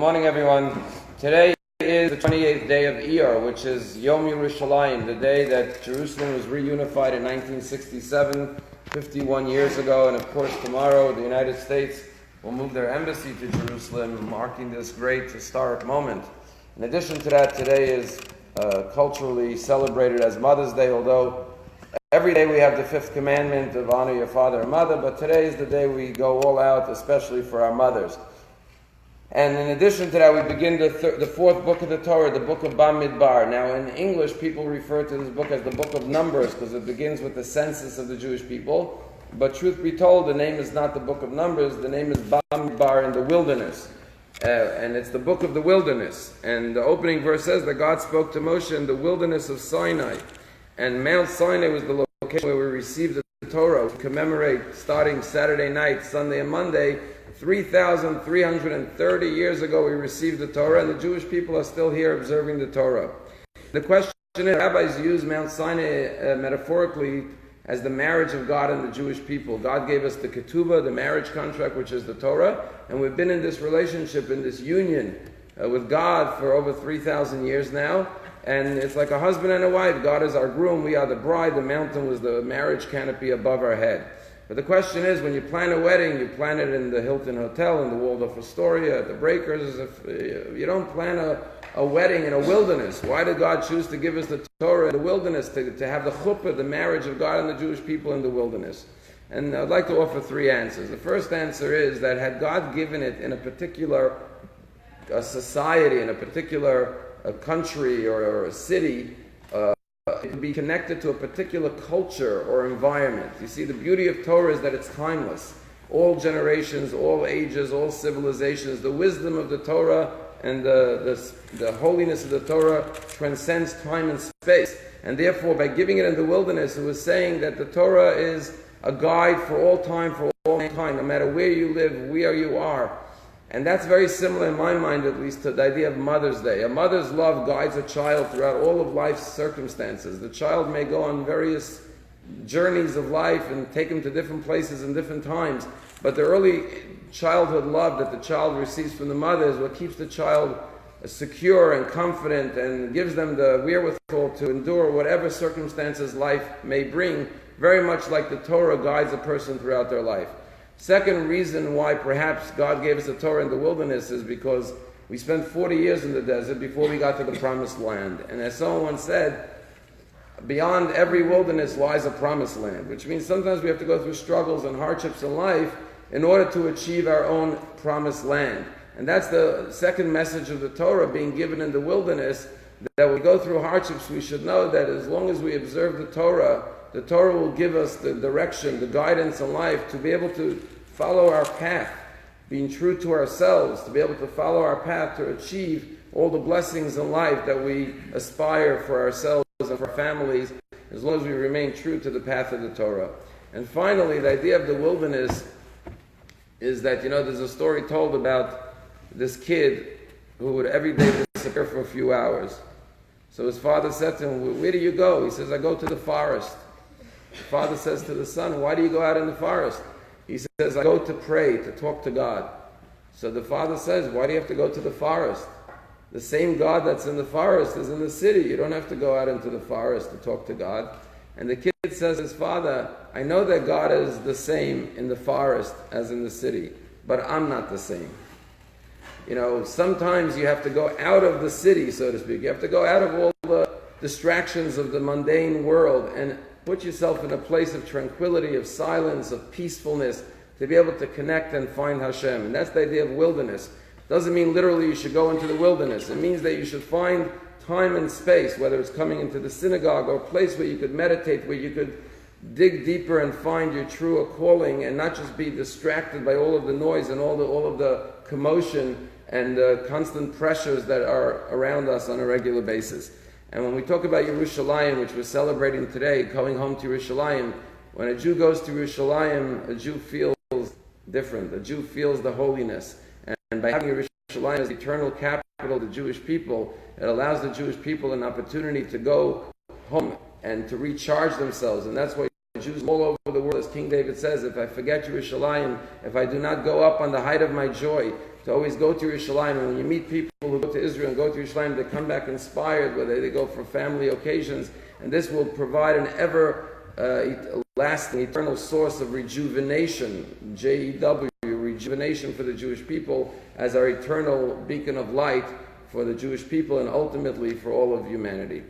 Good morning, everyone. Today is the 28th day of Iyar, which is Yom Yerushalayim, the day that Jerusalem was reunified in 1967, 51 years ago. And of course, tomorrow the United States will move their embassy to Jerusalem, marking this great historic moment. In addition to that, today is culturally celebrated as Mother's Day, although every day we have the fifth commandment of honor your father and mother, but today is the day we go all out, especially for our mothers. And in addition to that, we begin the fourth book of the Torah, the book of Bamidbar. Now, in English, people refer to this book as the book of Numbers because it begins with the census of the Jewish people. But truth be told, the name is not the book of Numbers. The name is Bamidbar, in the wilderness. And it's the book of the wilderness. And the opening verse says that God spoke to Moshe in the wilderness of Sinai. And Mount Sinai was the location where we received the Torah. We commemorate, starting Saturday night, Sunday and Monday, 3,330 years ago we received the Torah, and the Jewish people are still here observing the Torah. The question is, rabbis use Mount Sinai metaphorically as the marriage of God and the Jewish people. God gave us the ketubah, the marriage contract, which is the Torah, and we've been in this relationship, in this union with God for over 3,000 years now, and it's like a husband and a wife. God is our groom, we are the bride. The mountain was the marriage canopy above our head. But the question is, when you plan a wedding, you plan it in the Hilton Hotel, in the Waldorf Astoria, at the Breakers. If you don't plan a wedding in a wilderness, why did God choose to give us the Torah in the wilderness, to have the chuppah, the marriage of God and the Jewish people in the wilderness? And I'd like to offer three answers. The first answer is that had God given it in a particular society, in a particular country or a city, it would be connected to a particular culture or environment. You see, the beauty of Torah is that it's timeless. All generations, all ages, all civilizations, the wisdom of the Torah and the holiness of the Torah transcends time and space. And therefore, by giving it in the wilderness, it was saying that the Torah is a guide for all time, for all mankind, no matter where you live, where you are. And that's very similar, in my mind at least, to the idea of Mother's Day. A mother's love guides a child throughout all of life's circumstances. The child may go on various journeys of life and take him to different places in different times, but the early childhood love that the child receives from the mother is what keeps the child secure and confident and gives them the wherewithal to endure whatever circumstances life may bring, very much like the Torah guides a person throughout their life. Second reason why perhaps God gave us the Torah in the wilderness is because we spent 40 years in the desert before we got to the promised land. And as someone once said, beyond every wilderness lies a promised land, which means sometimes we have to go through struggles and hardships in life in order to achieve our own promised land. And that's the second message of the Torah being given in the wilderness, that when we go through hardships, we should know that as long as we observe the Torah will give us the direction, the guidance in life to be able to follow our path, being true to ourselves, to be able to follow our path to achieve all the blessings in life that we aspire for ourselves and for our families, as long as we remain true to the path of the Torah. And finally, the idea of the wilderness is that, there's a story told about this kid who would every day disappear for a few hours. So his father said to him, "Where do you go?" He says, "I go to the forest." The father says to the son, "Why do you go out in the forest?" He says, "I go to pray, to talk to God." So the father says, "Why do you have to go to the forest? The same God that's in the forest is in the city. You don't have to go out into the forest to talk to God." And the kid says to his father, "I know that God is the same in the forest as in the city, but I'm not the same." Sometimes you have to go out of the city, so to speak. You have to go out of all the distractions of the mundane world and put yourself in a place of tranquility, of silence, of peacefulness, to be able to connect and find Hashem. And that's the idea of wilderness. Doesn't mean literally you should go into the wilderness. It means that you should find time and space, whether it's coming into the synagogue or a place where you could meditate, where you could dig deeper and find your true calling and not just be distracted by all of the noise and all of the commotion and the constant pressures that are around us on a regular basis. And when we talk about Yerushalayim, which we're celebrating today, going home to Yerushalayim, when a Jew goes to Yerushalayim, a Jew feels different. A Jew feels the holiness. And by having Yerushalayim as the eternal capital of the Jewish people, it allows the Jewish people an opportunity to go home and to recharge themselves. And that's why Jews all over the world, as King David says, if I forget Yerushalayim, if I do not go up on the height of my joy, to always go to Yerushalayim. And when you meet people who go to Israel and go to Yerushalayim, they come back inspired, whether they go for family occasions. And this will provide an lasting, eternal source of rejuvenation, JEW, rejuvenation for the Jewish people as our eternal beacon of light for the Jewish people and ultimately for all of humanity.